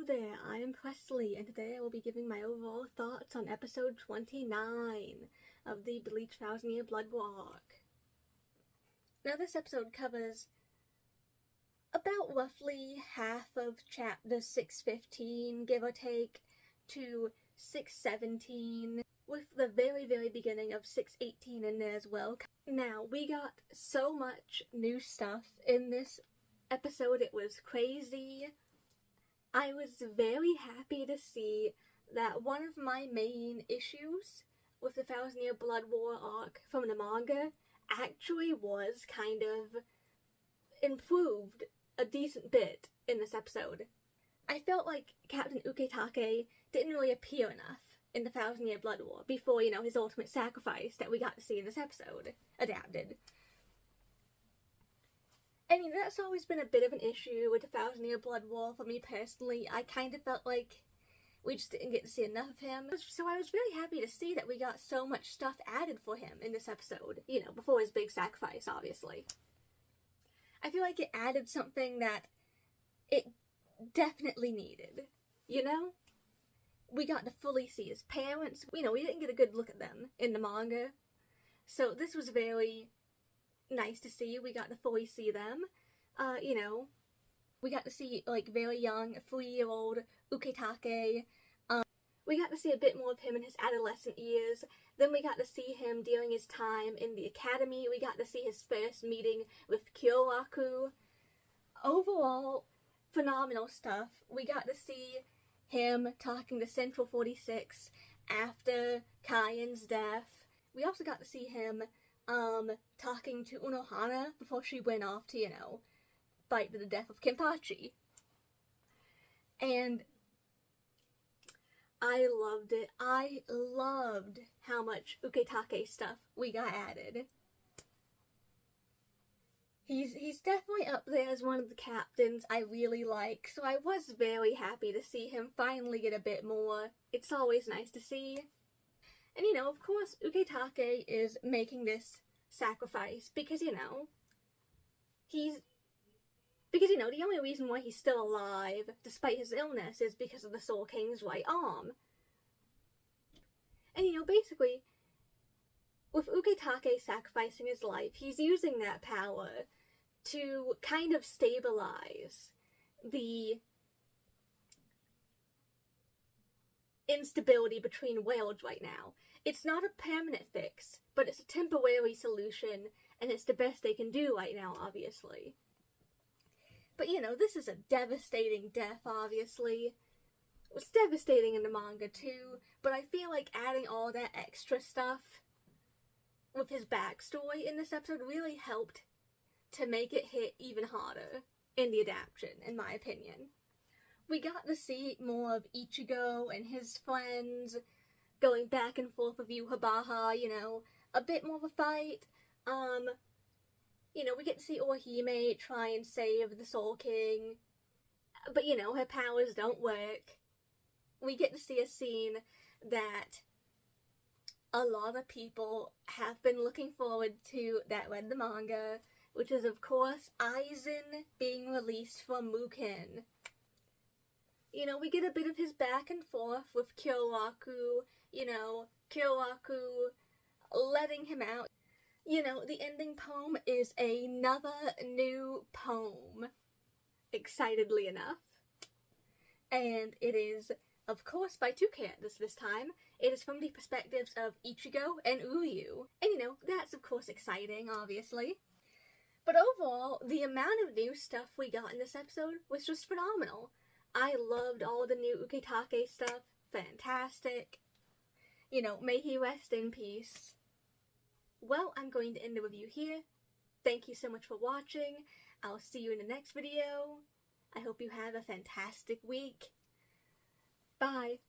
there, I am Presley, and today I will be giving my overall thoughts on episode 29 of the Bleach 1000-Year Blood War arc. Now this episode covers about roughly half of chapter 615, give or take, to 617, with the very beginning of 618 in there as well. Now, we got so much new stuff in this episode, it was crazy. I was very happy to see that one of my main issues with the 1000-Year Blood War arc from the manga actually was kind of improved a decent bit in this episode. I felt like Captain Ukitake didn't really appear enough in the 1000-Year Blood War before, his ultimate sacrifice that we got to see in this episode adapted. And that's always been a bit of an issue with the 1000-Year Blood War for me personally. I kind of felt like we just didn't get to see enough of him. So I was really happy to see that we got so much stuff added for him in this episode, before his big sacrifice, obviously. I feel like it added something that it definitely needed, We got to fully see his parents. We didn't get a good look at them in the manga. So this was very nice to see. We got to fully see them. We got to see, very young, 3-year-old Ukitake. We got to see a bit more of him in his adolescent years. Then we got to see him during his time in the academy. We got to see his first meeting with Kyoraku. Overall, phenomenal stuff. We got to see him talking to Central 46 after Kaien's death. We also got to see him talking to Unohana before she went off to, fight to the death of Kenpachi. And I loved it. I loved how much Ukitake stuff we got added. He's definitely up there as one of the captains I really like, so I was very happy to see him finally get a bit more. It's always nice to see. And of course, Ukitake is making this sacrifice because, the only reason why he's still alive, despite his illness, is because of the Soul King's right arm. And, basically, with Ukitake sacrificing his life, he's using that power to kind of stabilize the instability between worlds right now. It's not a permanent fix, but it's a temporary solution, and it's the best they can do right now, obviously. But, this is a devastating death, obviously. It was devastating in the manga, too, but I feel like adding all that extra stuff with his backstory in this episode really helped to make it hit even harder in the adaptation, in my opinion. We got to see more of Ichigo and his friends going back and forth with Yhwach, a bit more of a fight. We get to see Orihime try and save the Soul King, but her powers don't work. We get to see a scene that a lot of people have been looking forward to that read the manga, which is of course Aizen being released from Mukin. We get a bit of his back and forth with Kyoraku, Kyoraku letting him out. The ending poem is another new poem, excitedly enough. And it is, of course, by two characters this time. It is from the perspectives of Ichigo and Uryu. And that's of course exciting, obviously. But overall, the amount of new stuff we got in this episode was just phenomenal. I loved all the new Ukitake stuff. Fantastic. May he rest in peace. Well, I'm going to end the review here. Thank you so much for watching. I'll see you in the next video. I hope you have a fantastic week. Bye.